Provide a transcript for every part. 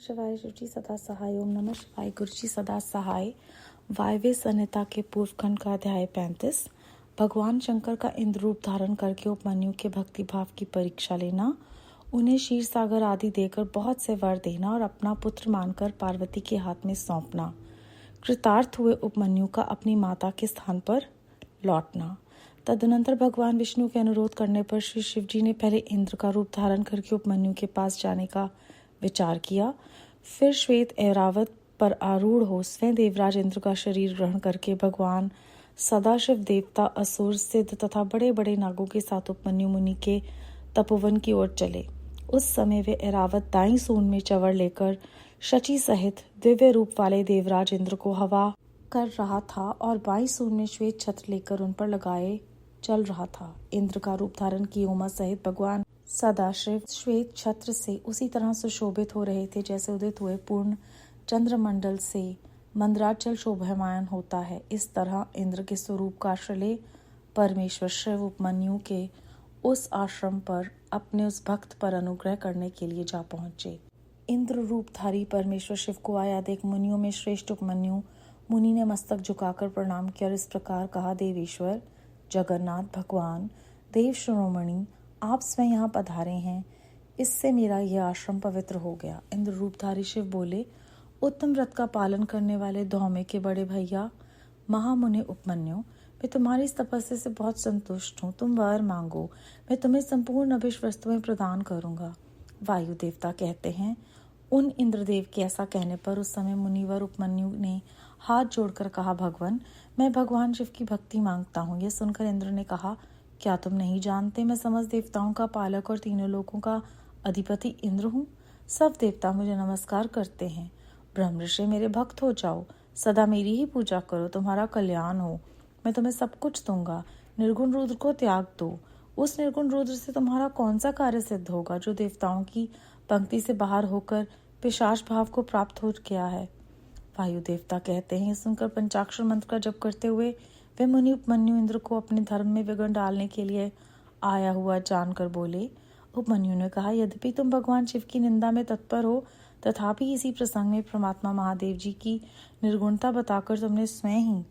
शिवाय, शिव जी सदा सहाय। ओम नमः शिवाय, गुरु जी सदा सहाय। वायव्य संहिता के पूर्व खंड का अध्याय 35। भगवान शंकर का इंद्र रूप धारण करके उपमन्यु के भक्ति भाव की परीक्षा लेना, उन्हें क्षीर सागर आदि देकर बहुत से वर देना और अपना पुत्र मानकर पार्वती के हाथ में सौंपना। कृतार्थ हुए उपमन्यु का अपनी माता के स्थान पर लौटना। तदनंतर भगवान विष्णु के अनुरोध करने पर श्री शिव जी ने पहले इंद्र का रूप धारण करके उपमन्यु के पास जाने का विचार किया। फिर श्वेत ऐरावत पर आरूढ़ हो स्वयं देवराज इंद्र का शरीर ग्रहण करके भगवान सदाशिव देवता, असुर, सिद्ध तथा बड़े बड़े नागों के साथ उपमन्यु मुनि के तपोवन की ओर चले। उस समय वे ऐरावत दाई सूंड में चवर लेकर शची सहित दिव्य रूप वाले देवराज इंद्र को हवा कर रहा था और बाई सूंड में श्वेत छत्र लेकर उन पर लगाए चल रहा था। इंद्र का रूप धारण किए उमा सहित भगवान सदाशिव श्वेत छत्र से उसी तरह सुशोभित हो रहे थे जैसे उदित हुए पूर्ण चंद्रमंडल से मंदराचल शोभायमान होता है। इस तरह इंद्र के स्वरूप का आश्रय ले परमेश्वर शिव उपमन्यु के उस आश्रम पर अपने उस भक्त पर अनुग्रह करने के लिए जा पहुंचे। इंद्र रूपधारी परमेश्वर शिव को आया देख मुनियों में श्रेष्ठ उपमन्यु मुनि ने मस्तक झुकाकर प्रणाम किया और इस प्रकार कहा, देवेश्वर, जगन्नाथ भगवान, देव शिरोमणि, आप स्वयं यहाँ पधारे हैं, इससे मेरा यह आश्रम पवित्र हो गया। इंद्र रूपधारी शिव बोले, उत्तम व्रत का पालन करने वाले धौम्य के बड़े भैया महामुनि उपमन्यु, मैं तुम्हारी इस तपस्या से बहुत संतुष्ट हूँ। तुम वर मांगो, मैं तुम्हें संपूर्ण अभिष्ट वस्तुएं प्रदान करूंगा। वायु देवता कहते हैं, उन इंद्रदेव के ऐसा कहने पर उस समय मुनिवर उपमन्यु ने हाथ जोड़कर कहा, भगवान, मैं भगवान शिव की भक्ति मांगता हूँ। यह सुनकर इंद्र ने कहा, क्या तुम नहीं जानते मैं समस्त देवताओं का पालक और तीनों लोकों का अधिपति इंद्र हूँ। सब देवता मुझे नमस्कार करते हैं। ब्रह्म ऋषि, मेरे भक्त हो जाओ, सदा मेरी ही पूजा करो, तुम्हारा कल्याण हो, मैं तुम्हें सब कुछ दूंगा। निर्गुण रुद्र को त्याग दो। उस निर्गुण रुद्र से तुम्हारा कौन सा कार्य सिद्ध होगा जो देवताओं की पंक्ति से बाहर होकर पिशाच भाव को प्राप्त हो गया है। वायु देवता कहते हैं, सुनकर पंचाक्षर मंत्र का जप करते हुए वे मुनि उपमन्यु इंद्र को अपने धर्म में विघ्न डालने के लिए आया हुआ जानकर बोले। उपमन्यु ने कहा, यद्यपि तुम भगवान शिव की निंदा में तत्पर हो, तथापि इसी प्रसंग में परमात्मा महादेव जी की निर्गुणता बताकर तुमने स्वयं ही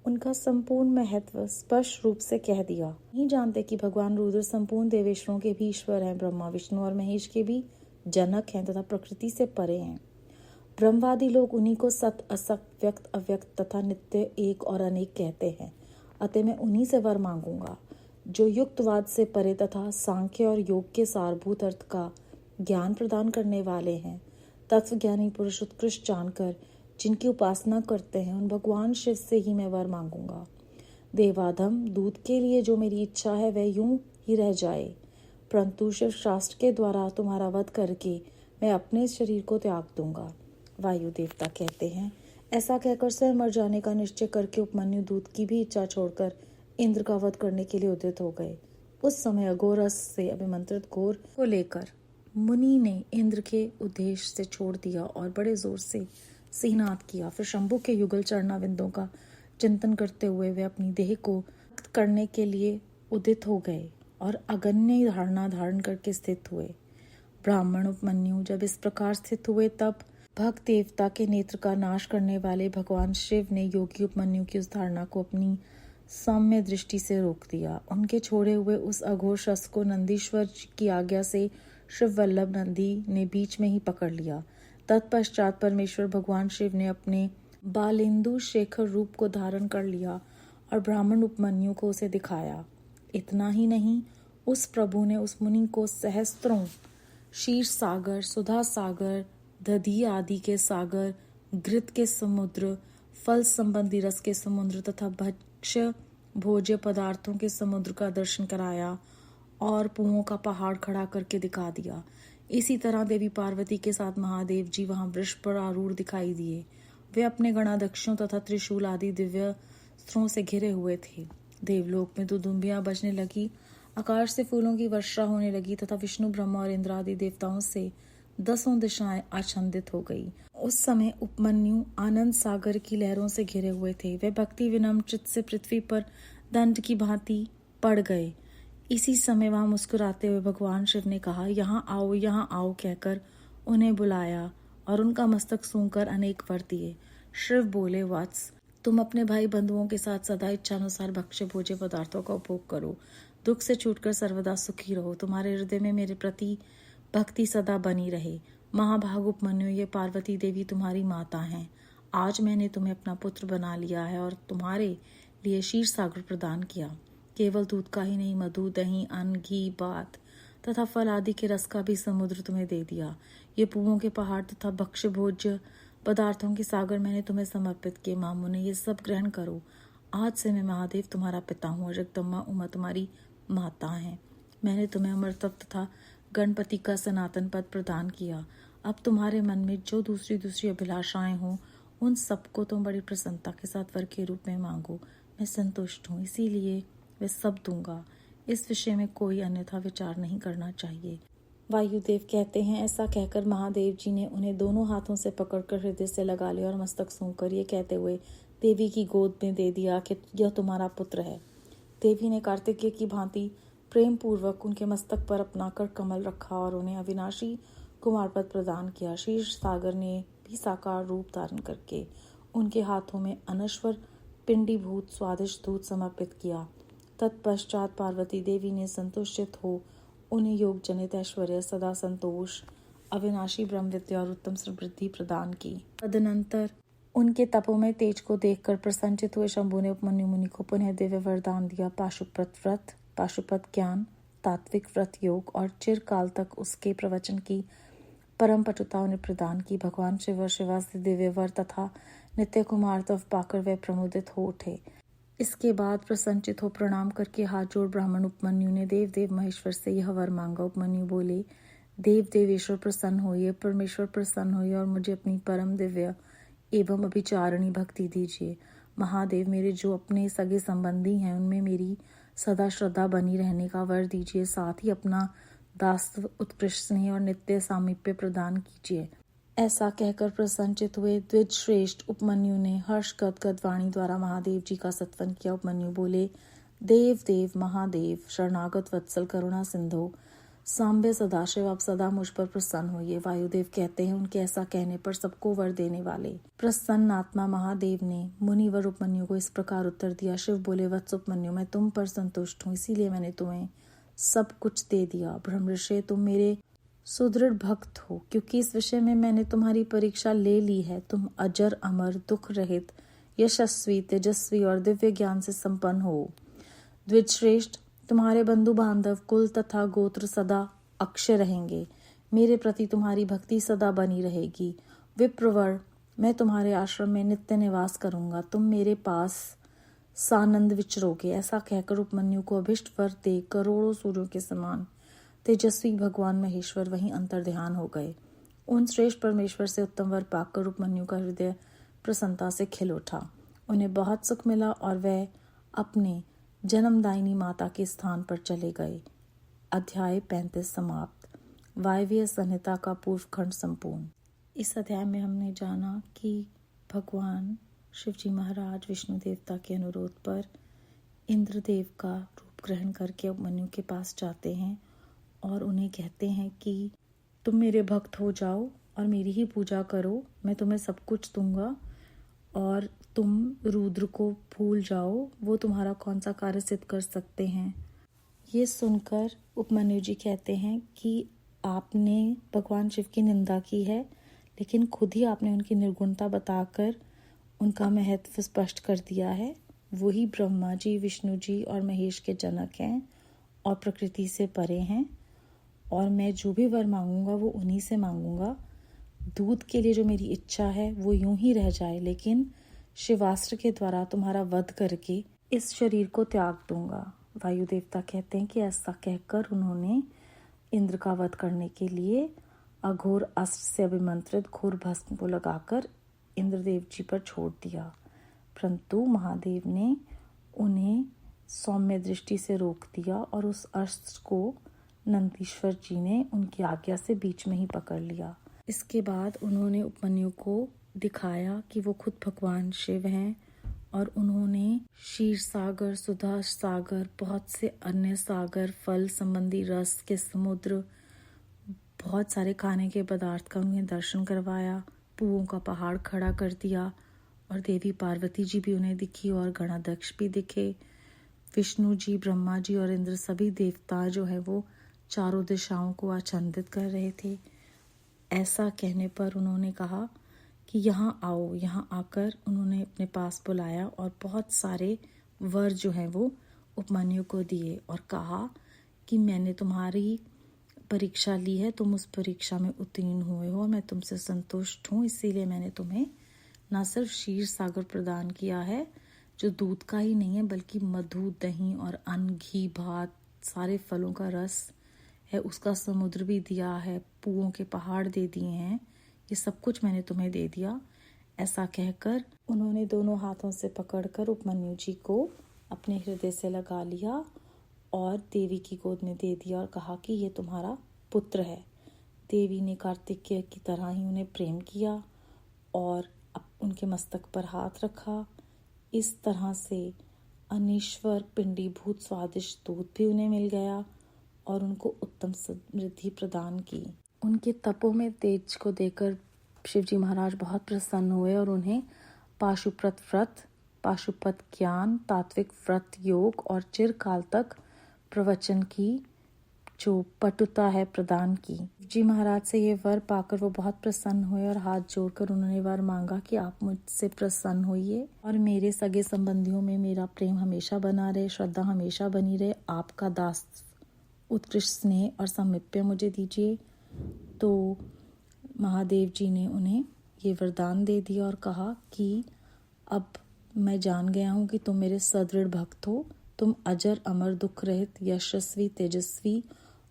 उनका संपूर्ण महत्व स्पष्ट रूप से कह दिया। नहीं जानते कि भगवान रुद्र संपूर्ण देवेश्वरों के भी ईश्वर हैं, ब्रह्मा, विष्णु और महेश के भी जनक हैं तथा प्रकृति से परे हैं। ब्रह्मवादी लोग उन्हीं को सत, असत, व्यक्त, अव्यक्त तथा नित्य, एक और अनेक कहते हैं। अतः मैं उन्हीं से वर मांगूंगा जो युक्तवाद से परे तथा सांख्य और योग के सारभूत अर्थ का ज्ञान प्रदान करने वाले हैं। तत्वज्ञानी पुरुष उत्कृष्ट जानकर जिनकी उपासना करते हैं, उन भगवान शिव से ही मैं वर मांगूंगा। देवाधम दूत के लिए जो मेरी इच्छा है वह यूं ही रह जाए, परंतु शिव शास्त्र के द्वारा तुम्हारा वध करके मैं अपने शरीर को त्याग दूंगा। वायु देवता कहते हैं, ऐसा कहकर स्वयं मर जाने का निश्चय करके उपमन्यु दूत की भी इच्छा छोड़कर इंद्र का वध करने के लिए उद्यत हो गए। उस समय अघोरस से अभिमंत्रित घोर को लेकर मुनि ने इंद्र के उद्देश्य से छोड़ दिया और बड़े जोर से सिंहनाद किया। फिर शंभु के युगल चरणाविंदों का चिंतन करते हुए वे अपनी देह को मुक्त करने के लिए उदित हो गए और अगण्य धारणा धारण करके स्थित हुए। ब्राह्मण उपमन्यु जब इस प्रकार स्थित हुए तब भक्त देवता के नेत्र का नाश करने वाले भगवान शिव ने योगी उपमन्यु की उस धारणा को अपनी सौम्य दृष्टि से रोक दिया। उनके छोड़े हुए उस अघोर शस्त्र को नंदीश्वर की आज्ञा से शिव वल्लभ नंदी ने बीच में ही पकड़ लिया। तत्पश्चात परमेश्वर भगवान शिव ने अपने बालेंदु शेखर रूप को धारण कर लिया और ब्राह्मण उपमन्यु को उसे दिखाया। इतना ही नहीं, उस प्रभु ने उस मुनि को सहस्त्रों क्षीर सागर, सुधा सागर, दधी आदि के सागर, घृत के समुद्र, फल संबंधी रस के समुद्र तथा भक्ष्य भोज्य पदार्थों के समुद्र का दर्शन कराया और पुओं का पहाड़ खड़ा करके दिखा दिया। इसी तरह देवी पार्वती के साथ महादेव जी वहां वृक्ष पर आरूढ़ दिखाई दिए। वे अपने गणाध्यक्षों तथा त्रिशूल आदि दिव्य अस्त्रों से घिरे हुए थे। देवलोक में दुदुम्बियां बजने लगी, आकाश से फूलों की वर्षा होने लगी तथा विष्णु, ब्रह्मा और इंद्र आदि देवताओं से 10 दिशाएं आच्छादित हो गई। उस समय उपमन्यु आनंद सागर की लहरों से घिरे हुए थे। वे भक्ति विनम्र चित्त से पृथ्वी पर दंड की भांति पड़ गए। इसी समय वहां मुस्कुराते हुए भगवान शिव ने कहा, यहाँ आओ कहकर उन्हें बुलाया और उनका मस्तक सूंघकर अनेक वर दिए। शिव बोले, वत्स, तुम अपने भाई बंधुओं के साथ सदा इच्छानुसार भक्ष्य भोज्य पदार्थों का उपभोग करो, दुख से छूटकर सर्वदा सुखी रहो, तुम्हारे हृदय में मेरे प्रति भक्ति सदा बनी रहे। महाभाग उपमन्यु, ये पार्वती देवी तुम्हारी माता हैं। आज मैंने तुम्हें अपना पुत्र बना लिया है और तुम्हारे लिए क्षीर सागर प्रदान किया। केवल दूध का ही नहीं, मधु, दही, अन्न, घी, बात तथा फल आदि के रस का भी समुद्र तुम्हें दे दिया। ये पुओं के पहाड़ तथा भक्ष्य भोज्य पदार्थों के सागर मैंने तुम्हें समर्पित किए। मामुने, ये सब ग्रहण करो। आज से मैं महादेव तुम्हारा पिता हूँ और जगदम्बा उमा तुम्हारी माता है। मैंने तुम्हें अमरतप तथा गणपति का सनातन पद प्रदान किया। अब तुम्हारे मन में जो दूसरी अभिलाषाएं हों, उन सबको तुम बड़ी प्रसन्नता के साथ वर के रूप में मांगो। मैं संतुष्ट हूँ, इसीलिए वे सब दूंगा। इस विषय में कोई अन्यथा विचार नहीं करना चाहिए। वायुदेव कहते हैं, ऐसा कहकर महादेव जी ने उन्हें दोनों हाथों से पकड़कर हृदय से लगा लिया और मस्तक सूंघकर ये कहते हुए देवी की गोद में दे दिया कि यह तुम्हारा पुत्र है। देवी ने कार्तिकेय की भांति प्रेम पूर्वक उनके मस्तक पर अपना कर कमल रखा और उन्हें अविनाशी कुमार पद प्रदान किया। क्षीर सागर ने भी साकार रूप धारण करके उनके हाथों में अनश्वर पिंडीभूत स्वादिष्ट दूध समर्पित किया। तत्पश्चात पार्वती देवी ने संतुष्टित हो उन्हें योग जनित ऐश्वर्य, सदा संतोष, अविनाशी ब्रह्म विद्या और उत्तम समृद्धि प्रदान की। तदनंतर उनके तपों में तेज को देखकर प्रसन्नचित हुए शंभु ने उपमन्यु मुनि को पुनः दिव्य वरदान दिया। पाशुपत व्रत, पाशुपत ज्ञान, तात्विक व्रत योग और चिरकाल तक उसके प्रवचन की परम पटुता उन्हें प्रदान की। भगवान शिव और शिवा से दिव्य वर तथा नित्य कुमार तव पाकर वे प्रमुदित हो उठे। इसके बाद प्रसन्नचित हो प्रणाम करके हाथ जोड़ ब्राह्मण उपमन्यु ने देव महेश्वर से यह वर मांगा। उपमन्यु बोले, देव देवेश्वर प्रसन्न होइए, परमेश्वर प्रसन्न होइए और मुझे अपनी परम दिव्य एवं अभिचारिणी भक्ति दीजिए। महादेव, मेरे जो अपने सगे संबंधी हैं उनमें मेरी सदा श्रद्धा बनी रहने का वर दीजिए। साथ ही अपना दासत्व, उत्कृष्ट स्नेह और नित्य सामीप्य प्रदान कीजिए। ऐसा कहकर प्रसन्नचित हुए द्विज श्रेष्ठ उपमन्यु ने हर्ष गदगद वाणी द्वारा महादेव जी का सत्वन किया। उपमन्यु बोले, देव महादेव, शरणागत वत्सल, करुणा सिंधु, सांब्य सदाशिव, आप सदा मुझ पर प्रसन्न होइए। वायुदेव कहते हैं, उनके ऐसा कहने पर सबको वर देने वाले प्रसन्न आत्मा महादेव ने मुनिवर उपमन्यु को इस प्रकार उत्तर दिया। शिव बोले, वत्स उपमन्यु, मैं तुम पर संतुष्ट हूँ, इसीलिए मैंने तुम्हें सब कुछ दे दिया। ब्रह्मर्षि, तुम मेरे सुदृढ़ भक्त हो, क्योंकि इस विषय में मैंने तुम्हारी परीक्षा ले ली है। तुम अजर, अमर, दुख रहित, यशस्वी, तेजस्वी और दिव्य ज्ञान से संपन्न हो। द्विज श्रेष्ठ, तुम्हारे बंधु बांधव, कुल तथा गोत्र सदा अक्षय रहेंगे। मेरे प्रति तुम्हारी भक्ति सदा बनी रहेगी। विप्रवर, मैं तुम्हारे आश्रम में नित्य निवास करूंगा। तुम मेरे पास सानंद विचरोगे। ऐसा कहकर उपमन्यु को अभिष्ट वर दे करोड़ों सूर्यों के समान तेजस्वी भगवान महेश्वर वहीं अंतर्ध्यान हो गए। उन श्रेष्ठ परमेश्वर से उत्तम वर पाकर उपमन्यु का हृदय प्रसन्नता से खिल उठा। उन्हें बहुत सुख मिला और वह अपने जन्मदायिनी माता के स्थान पर चले गए। अध्याय 35 समाप्त। वायव्य संहिता का पूर्व खंड संपूर्ण। इस अध्याय में हमने जाना कि भगवान शिवजी महाराज विष्णु देवता के अनुरोध पर इंद्रदेव का रूप ग्रहण करके उपमन्यु के पास जाते हैं और उन्हें कहते हैं कि तुम मेरे भक्त हो जाओ और मेरी ही पूजा करो, मैं तुम्हें सब कुछ दूंगा और तुम रुद्र को भूल जाओ, वो तुम्हारा कौन सा कार्य सिद्ध कर सकते हैं। ये सुनकर उपमन्यु जी कहते हैं कि आपने भगवान शिव की निंदा की है, लेकिन खुद ही आपने उनकी निर्गुणता बताकर उनका महत्व स्पष्ट कर दिया है। वही ब्रह्मा जी, विष्णु जी और महेश के जनक हैं और प्रकृति से परे हैं, और मैं जो भी वर मांगूंगा वो उन्हीं से मांगूंगा। दूध के लिए जो मेरी इच्छा है वो यूं ही रह जाए, लेकिन शिवास्त्र के द्वारा तुम्हारा वध करके इस शरीर को त्याग दूंगा। वायु देवता कहते हैं कि ऐसा कहकर उन्होंने इंद्र का वध करने के लिए अघोर अस्त्र से अभिमंत्रित घोर भस्म को लगाकर इंद्रदेव जी पर छोड़ दिया, परंतु महादेव ने उन्हें सौम्य दृष्टि से रोक दिया और उस अस्त्र को नंदीश्वर जी ने उनकी आज्ञा से बीच में ही पकड़ लिया। इसके बाद उन्होंने उपमन्यु को दिखाया कि वो खुद भगवान शिव हैं और उन्होंने क्षीर सागर, सुधा सागर, बहुत से अन्य सागर, फल संबंधी रस के समुद्र, बहुत सारे खाने के पदार्थ का उन्हें दर्शन करवाया, पुओं का पहाड़ खड़ा कर दिया और देवी पार्वती जी भी उन्हें दिखी और गणाध्यक्ष भी दिखे। विष्णु जी, ब्रह्मा जी और इंद्र सभी देवता जो है वो चारों दिशाओं को आच्छादित कर रहे थे। ऐसा कहने पर उन्होंने कहा कि यहाँ आओ। यहाँ आकर उन्होंने अपने पास बुलाया और बहुत सारे वर जो हैं वो उपमन्यु को दिए और कहा कि मैंने तुम्हारी परीक्षा ली है, तुम उस परीक्षा में उत्तीर्ण हुए हो, मैं तुमसे संतुष्ट हूँ, इसीलिए मैंने तुम्हें न सिर्फ क्षीर सागर प्रदान किया है जो दूध का ही नहीं है बल्कि मधु, दही और अन्न, घी, भात, सारे फलों का रस है, उसका समुद्र भी दिया है, पुओं के पहाड़ दे दिए हैं, ये सब कुछ मैंने तुम्हें दे दिया। ऐसा कहकर उन्होंने दोनों हाथों से पकड़कर उपमन्यु जी को अपने हृदय से लगा लिया और देवी की गोद में दे दिया और कहा कि ये तुम्हारा पुत्र है। देवी ने कार्तिकेय की तरह ही उन्हें प्रेम किया और उनके मस्तक पर हाथ रखा। इस तरह से अनीश्वर पिंडीभूत स्वादिष्ट दूध भी उन्हें मिल गया और उनको उत्तम समृद्धि प्रदान की। उनके तपों में तेज को देखकर शिवजी महाराज बहुत प्रसन्न हुए और उन्हें पाशुपत व्रत, पाशुपत ज्ञान, तात्विक व्रत योग और चिरकाल तक प्रवचन की जो पटुता है प्रदान की। जी महाराज से ये वर पाकर वो बहुत प्रसन्न हुए और हाथ जोड़कर उन्होंने वर मांगा कि आप मुझसे प्रसन्न होइए और मेरे सगे संबंधियों में मेरा प्रेम हमेशा बना रहे, श्रद्धा हमेशा बनी रहे, आपका दास उत्कृष्ट स्नेह और सामिप्य मुझे दीजिए। तो महादेव जी ने उन्हें ये वरदान दे दिया और कहा कि अब मैं जान गया हूँ कि तुम मेरे सदृढ़ भक्त हो, तुम अजर अमर दुख रहित यशस्वी तेजस्वी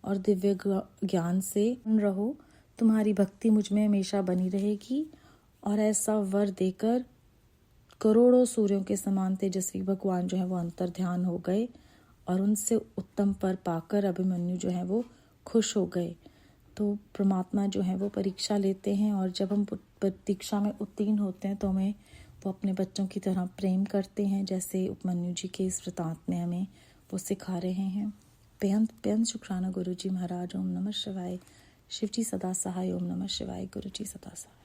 और दिव्य ज्ञान से रहो, तुम्हारी भक्ति मुझ में हमेशा बनी रहेगी। और ऐसा वर देकर करोड़ों सूर्यों के समान तेजस्वी भगवान जो है वो अंतर ध्यान हो गए और उनसे उत्तम पर पाकर अभिमन्यु जो है वो खुश हो गए। तो परमात्मा जो है वो परीक्षा लेते हैं और जब हम परीक्षा में उत्तीर्ण होते हैं तो हमें वो अपने बच्चों की तरह प्रेम करते हैं, जैसे उपमन्यु जी के इस वृतांत में हमें वो सिखा रहे हैं। बेअंत शुक्राना गुरु जी महाराज। ओम नमः शिवाय। शिव जी सदा सहाय। ओम नमः शिवाय। गुरु जी सदा सहाय।